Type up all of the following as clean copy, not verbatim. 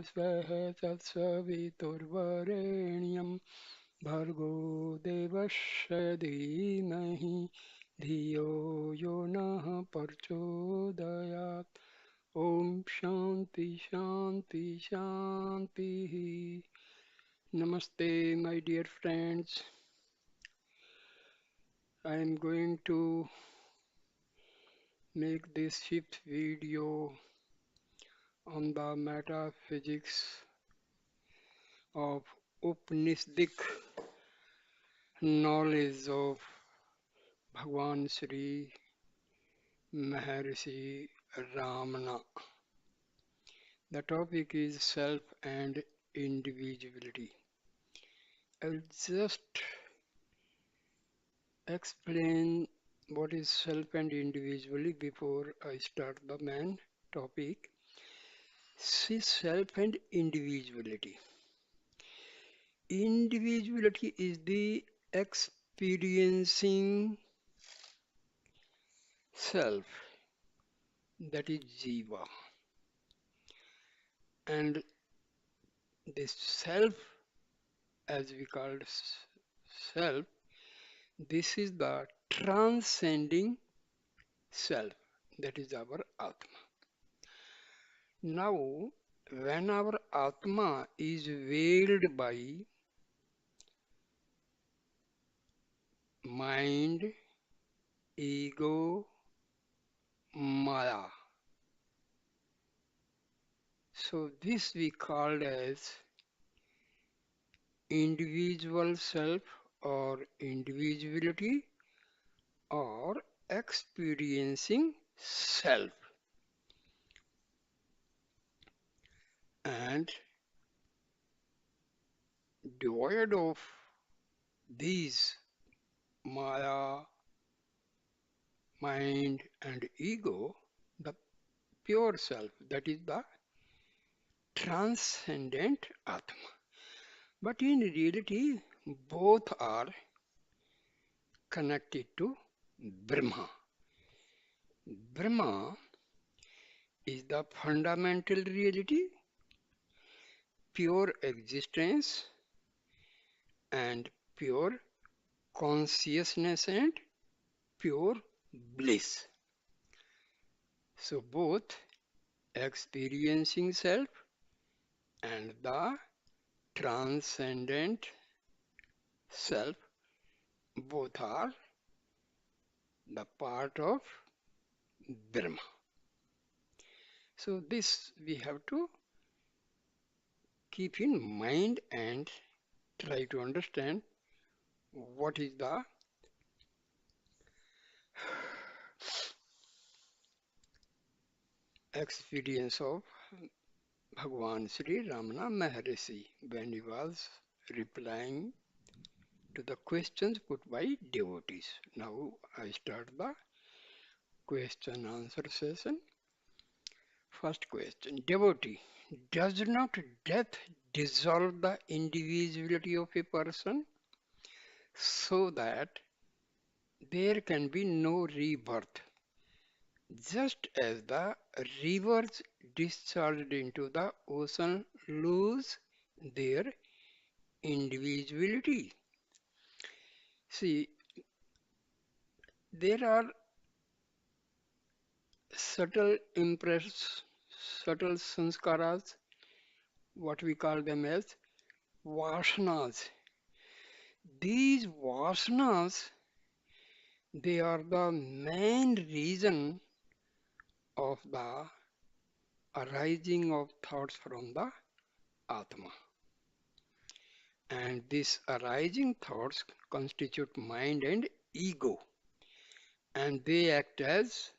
स्वः तत्सवितुर्वरेण्यं भर्गो देवस्य धीमहि धियो यो नः प्रचोदयात्. Om Shanti Shanti Shanti. Namaste, my dear friends. I am going to make this fifth video on the metaphysics of Upanishadic knowledge of Bhagwan Sri Maharshi Ramana. The topic is self and individuality. I'll just explain what is self and individuality before I start the main topic. See, self and individuality. Individuality is the experiencing self, that is Jiva. And this self, as we called self, this is the transcending self, that is our Atma. Now, when our Atma is veiled by mind, ego, Maya, so this we called as individual self or individuality or experiencing self. And devoid of these Maya, mind and ego, the pure self, that is the transcendent Atma. But in reality, both are connected to Brahma. Brahma is the fundamental reality, pure existence, and pure consciousness and pure bliss. So both experiencing self and the transcendent self, both are the part of Brahma. So this we have to keep in mind and try to understand what is the experience of Bhagwan Sri Ramana Maharshi when he was replying to the questions put by devotees. Now I start the question answer session. First question. Devotee, does not death dissolve the individuality of a person so that there can be no rebirth? Just as the rivers discharged into the ocean lose their individuality. See, there are subtle impress, subtle sanskaras, what we call them as vasanas. These vasanas, they are the main reason of the arising of thoughts from the Atma. And these arising thoughts constitute mind and ego. And they act as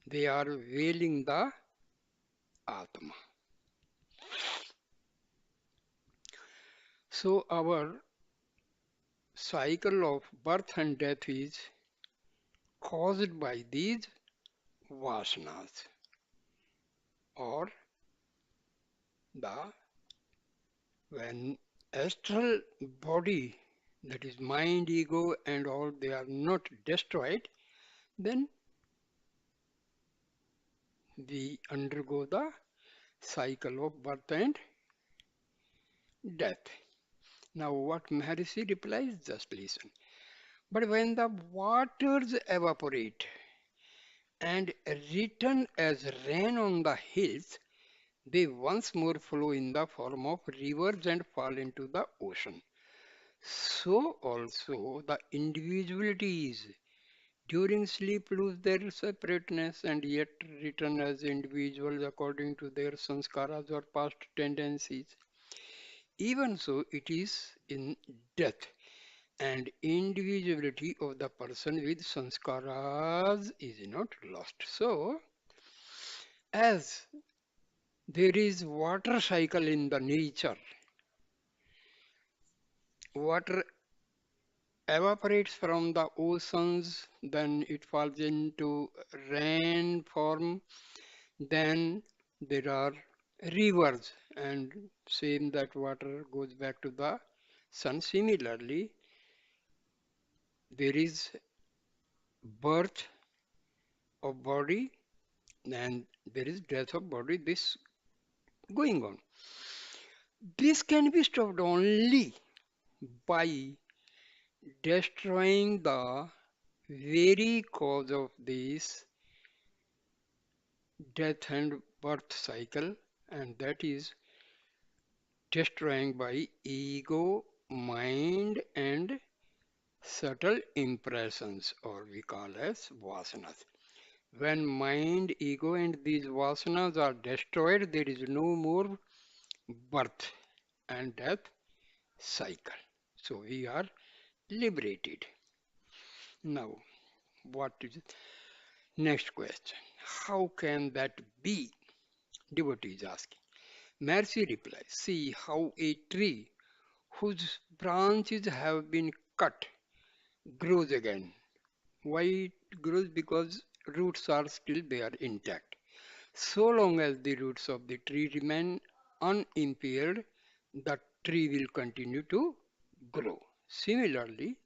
they are veiling the Atma. So our cycle of birth and death is caused by these vasanas, or the when astral body, that is mind, ego and all, they are not destroyed, then we undergo the cycle of birth and death. Now what Maharishi replies, just listen. But when the waters evaporate and return as rain on the hills, they once more flow in the form of rivers and fall into the ocean. So also the individualities during sleep lose their separateness and yet return as individuals according to their sanskaras or past tendencies. Even so, it is in death and individuality of the person with sanskaras is not lost. So, as there is water cycle in the nature, water evaporates from the oceans, then it falls into rain form, then there are rivers, and same that water goes back to the sun. Similarly, there is birth of body and there is death of body, this going on. This can be stopped only by destroying the very cause of this death and birth cycle, and that is destroying by ego, mind, and subtle impressions, or we call as vasanas. When mind, ego, and these vasanas are destroyed, there is no more birth and death cycle. So we are liberated. Now, what is next question? How can that be? Devotee is asking. Mercy replies, see how a tree whose branches have been cut grows again. Why it grows? Because roots are still there intact. So long as the roots of the tree remain unimpaired, the tree will continue to grow. Similarly,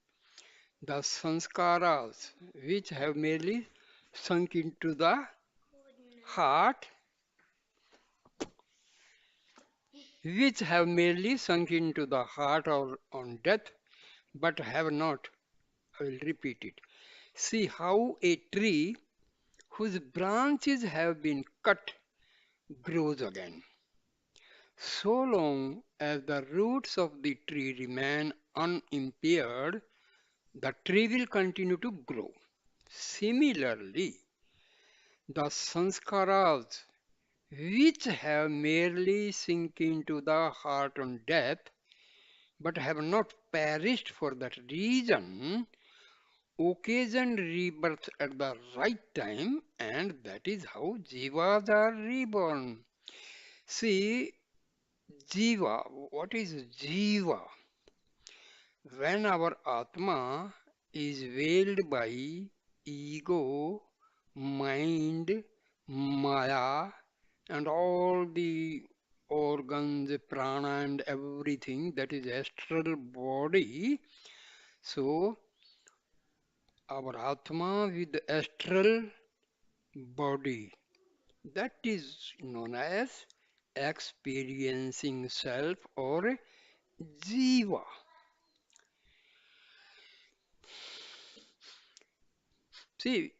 the sanskaras which have merely sunk into the heart, which have merely sunk into the heart or on death, but have not, I will repeat it. See how a tree whose branches have been cut grows again. So long as the roots of the tree remain unimpaired, the tree will continue to grow. Similarly, the sanskaras which have merely sink into the heart on death, but have not perished for that reason, occasion rebirth at the right time, and that is how jivas are reborn. See, jiva, what is jiva? When our Atma is veiled by ego, mind, maya, and all the organs, prana, and everything that is astral body, so our Atma with astral body, that is known as experiencing self or jiva. See,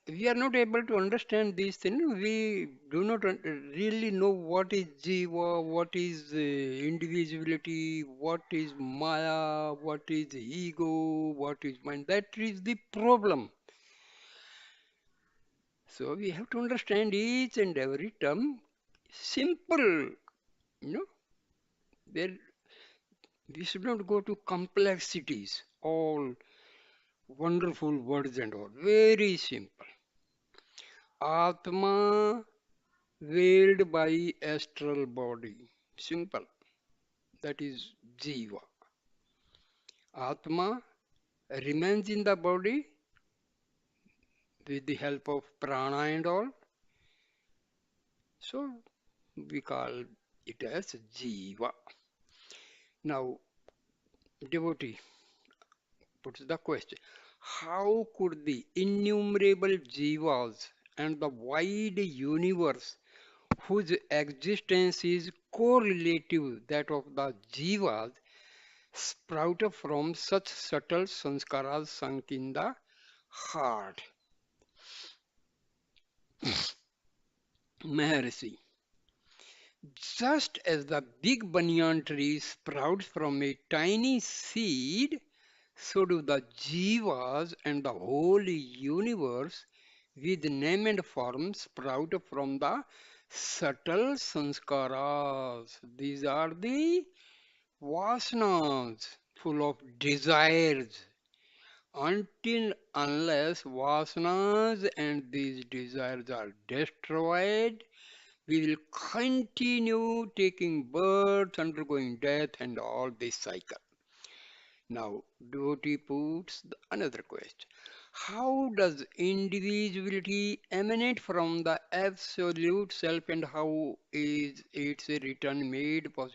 we are not able to understand these things. We do not really know what is jiva, what is individuality, what is maya, what is ego, what is mind. That is the problem. So we have to understand each and every term simple, you know, there we should not go to complexities, all wonderful words and all. Very simple. Atma veiled by astral body. Simple. That is Jiva. Atma remains in the body with the help of prana and all. So we call it as Jiva. Now, devotee puts the question, how could the innumerable Jivas and the wide universe whose existence is correlative that of the jivas, sprout from such subtle sanskaras sunk in the heart. Maharshi, just as the big banyan tree sprouts from a tiny seed, so do the jivas and the whole universe with name and form sprout from the subtle sanskaras. These are the vasanas, full of desires. Until unless vasanas and these desires are destroyed, we will continue taking birth, undergoing death, and all this cycle. Now, devotee puts another question. How does individuality emanate from the absolute self and how is its return made possible?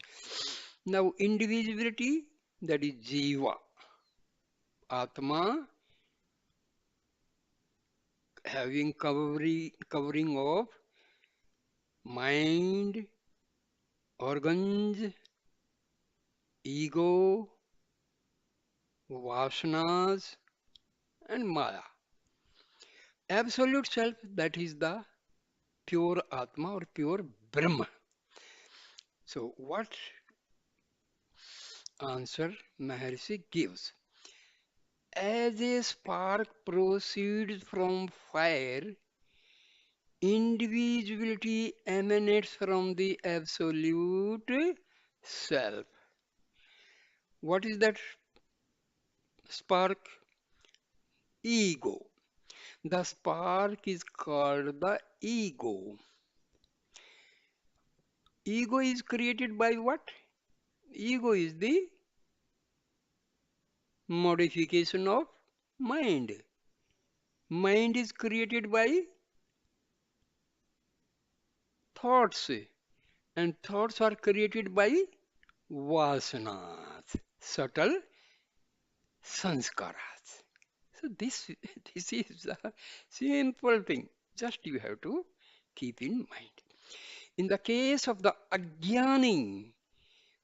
Now, individuality, that is jiva, atma, having covering of mind, organs, ego, vasanas, and maya. Absolute self, that is the pure atma or pure brahma. So, what answer Maharshi gives? As a spark proceeds from fire, individuality emanates from the absolute self. What is that spark? Ego. The spark is called the ego. Ego is created by what? Ego is the modification of mind. Mind is created by thoughts, and thoughts are created by vasanas, subtle sanskaras. So this is a simple thing. Just you have to keep in mind. In the case of the ajnani,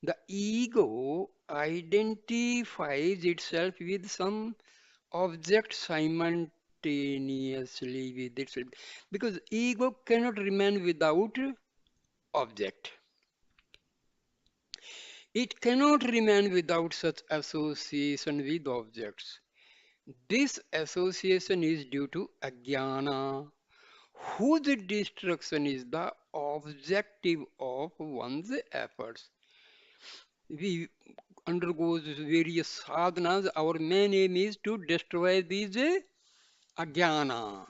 the ego identifies itself with some object simultaneously with itself because ego cannot remain without object. It cannot remain without such association with objects. This association is due to ajnana, whose destruction is the objective of one's efforts. We undergo various sadhanas. Our main aim is to destroy these ajnana,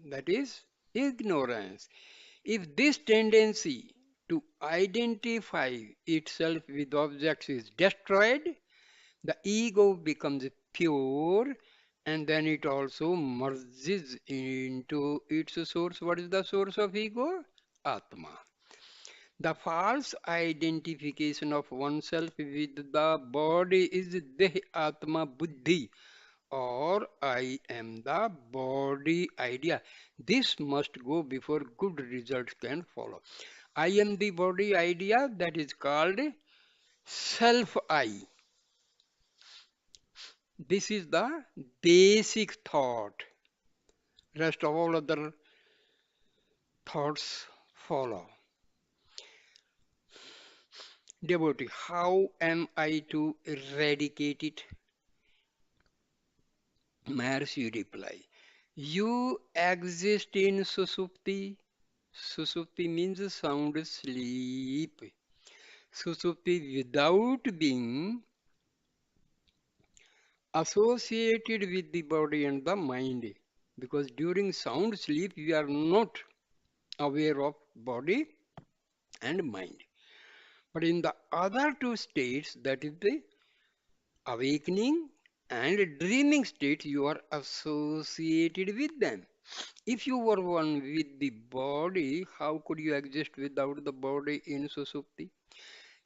that is ignorance. If this tendency to identify itself with objects is destroyed, the ego becomes pure and then it also merges into its source. What is the source of ego? Atma. The false identification of oneself with the body is Deh Atma Buddhi or I am the body idea. This must go before good results can follow. I am the body idea, that is called self I. This is the basic thought. Rest of all other thoughts follow. Devotee, how am I to eradicate it? Maharshi reply, you exist in Susupti. Susupti means sound sleep. Susupti without being associated with the body and the mind. Because during sound sleep, we are not aware of body and mind. But in the other two states, that is the awakening and dreaming state, you are associated with them. If you were one with the body, how could you exist without the body in Susupti?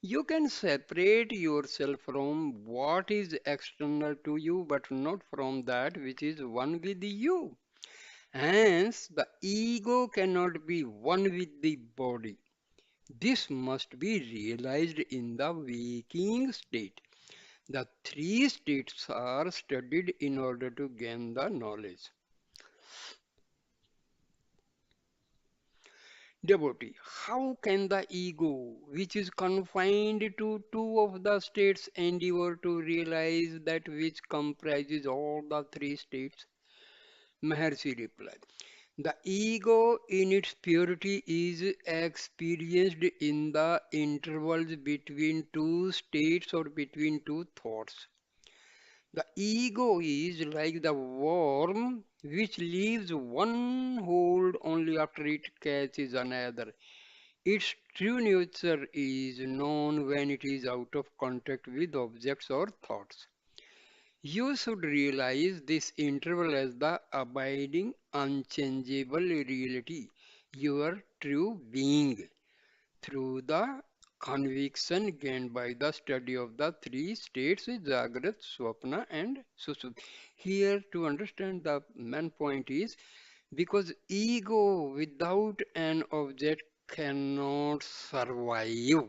You can separate yourself from what is external to you, but not from that which is one with you. Hence, the ego cannot be one with the body. This must be realized in the waking state. The three states are studied in order to gain the knowledge. Devotee, how can the ego, which is confined to two of the states, endeavor to realize that which comprises all the three states? Maharshi replied, the ego in its purity is experienced in the intervals between two states or between two thoughts. The ego is like the worm which leaves one hold only after it catches another. Its true nature is known when it is out of contact with objects or thoughts. You should realize this interval as the abiding, unchangeable reality, your true being, through the conviction gained by the study of the three states, Jagrat, Swapna, and Sushupti. Here, to understand the main point is because ego without an object cannot survive.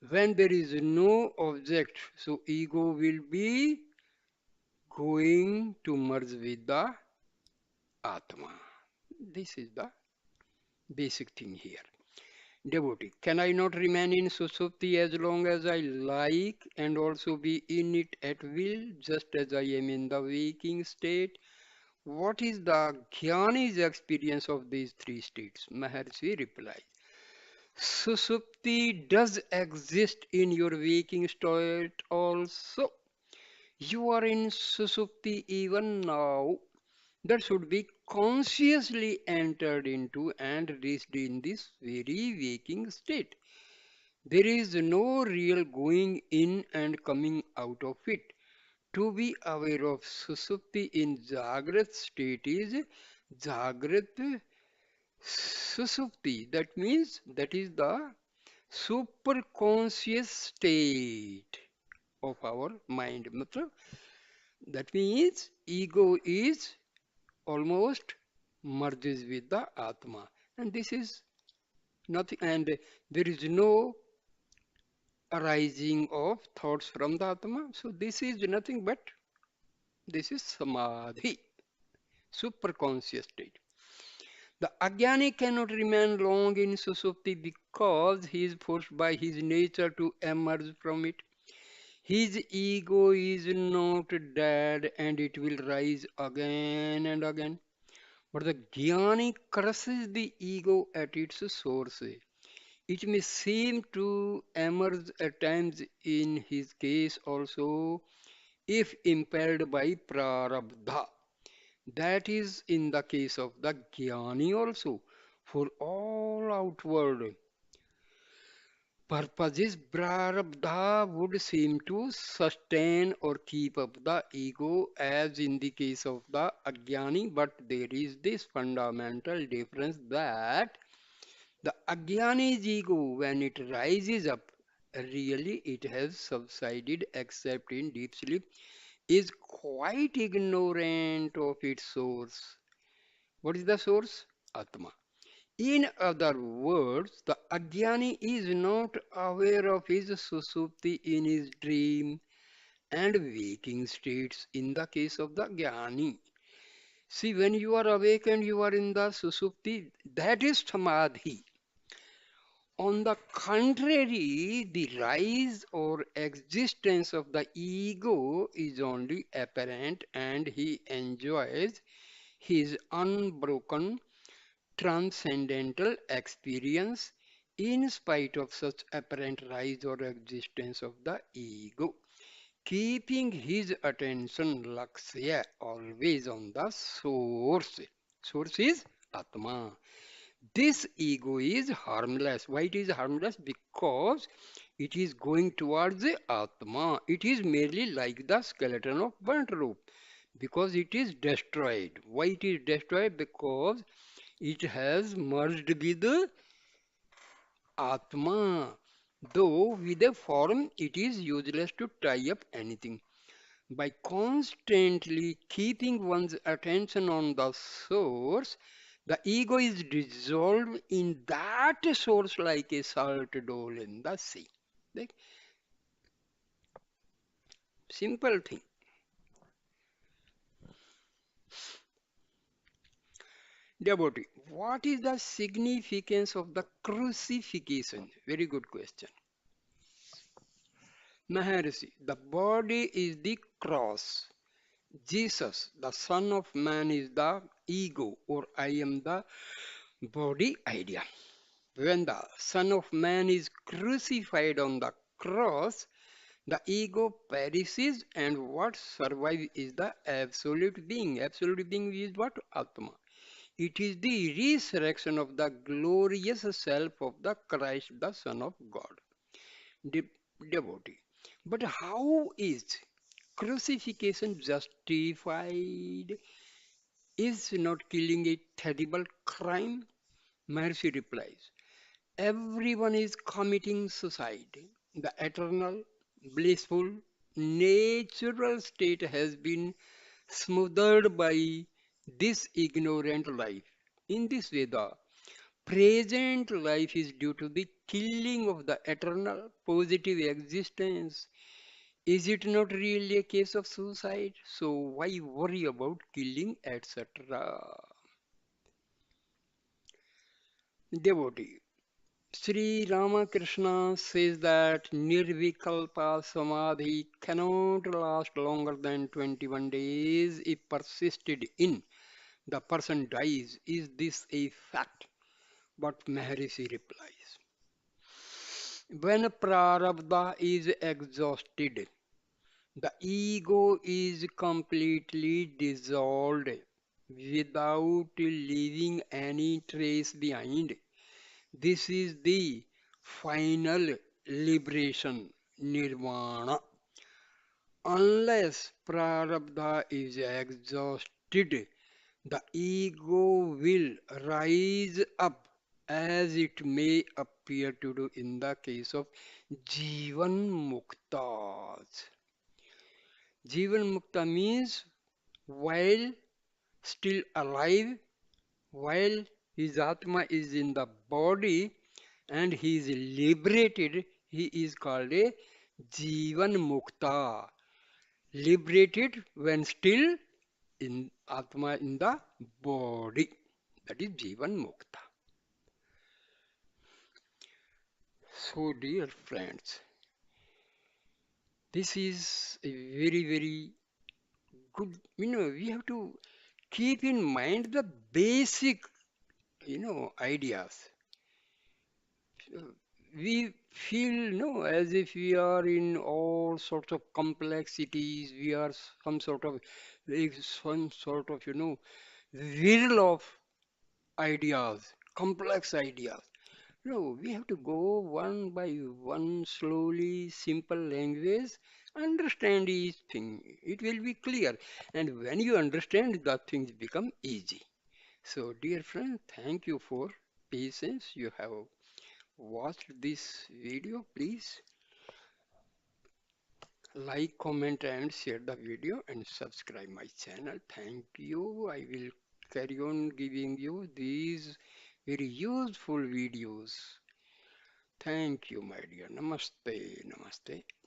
When there is no object, so ego will be going to merge with the Atma. This is the basic thing here. Devotee, can I not remain in Susupti as long as I like and also be in it at will, just as I am in the waking state? What is the Jnani's experience of these three states? Maharshi replied, Susupti does exist in your waking state also. You are in Susupti even now. That should be consciously entered into and reached in this very waking state. There is no real going in and coming out of it. To be aware of Susupti in Jagrat state is Jagrat Susupti. That means that is the superconscious state of our mind. That means ego is almost merges with the Atma. And this is nothing, and there is no arising of thoughts from the Atma. So this is nothing but this is Samadhi, superconscious state. The Ajnani cannot remain long in Susupti because he is forced by his nature to emerge from it. His ego is not dead and it will rise again and again. But the Jnani crushes the ego at its source. It may seem to emerge at times in his case also if impelled by prarabdha. That is in the case of the Jnani also. For all outward purposes, prarabdha would seem to sustain or keep up the ego as in the case of the Ajnani, but there is this fundamental difference that the Ajnani's ego, when it rises up, really it has subsided except in deep sleep, is quite ignorant of its source. What is the source? Atma. In other words, the Ajnani is not aware of his Susupti in his dream and waking states in the case of the Jnani. See, when you are awake and you are in the Susupti, that is Samadhi. On the contrary, the rise or existence of the ego is only apparent and he enjoys his unbroken transcendental experience in spite of such apparent rise or existence of the ego, keeping his attention lakshya always on the source. Source is Atma. This ego is harmless. Why it is harmless? Because it is going towards the Atma. It is merely like the skeleton of burnt rope. Because it is destroyed. Why it is destroyed? Because it has merged with the Atma. Though with a form it is useless to tie up anything. By constantly keeping one's attention on the source, The ego is dissolved in that source like a salt dole in the sea. Like, simple thing. Devotee, what is the significance of the crucifixion? Very good question. Maharshi, the body is the cross. Jesus, the Son of Man, is the ego, or I am the body idea. When the Son of Man is crucified on the cross, the ego perishes and what survives is the absolute being. Absolute being is what? Atma. It is the resurrection of the glorious self of the Christ, the Son of God. De- Devotee. But how is crucifixion justified? Is not killing a terrible crime? Mercy replies, everyone is committing suicide. The eternal, blissful, natural state has been smothered by this ignorant life. In this way, the present life is due to the killing of the eternal positive existence. Is it not really a case of suicide? So why worry about killing, etc.? Devotee. Sri Ramakrishna says that Nirvikalpa Samadhi cannot last longer than 21 days if persisted in. The person dies. Is this a fact? But Maharishi replies, when Prarabdha is exhausted, the ego is completely dissolved without leaving any trace behind. This is the final liberation, nirvana. Unless prarabdha is exhausted, the ego will rise up as it may appear to do in the case of Jivan Muktas. Jivan Mukta means while still alive, while his Atma is in the body and he is liberated, he is called a Jivan Mukta. Liberated when still in Atma in the body. That is Jivan Mukta. So, dear friends, this is a very, very good. We have to keep in mind the basic, ideas. Uh, We feel as if we are in all sorts of complexities. We are like some sort of whirl of ideas, complex ideas. No, we have to go one by one, slowly, simple language, understand each thing. It will be clear. And when you understand, the things become easy. So, dear friend, thank you for patience. You have watched this video. Please like, comment, and share the video and subscribe my channel. Thank you. I will carry on giving you these very useful videos. Thank you, my dear. Namaste. Namaste.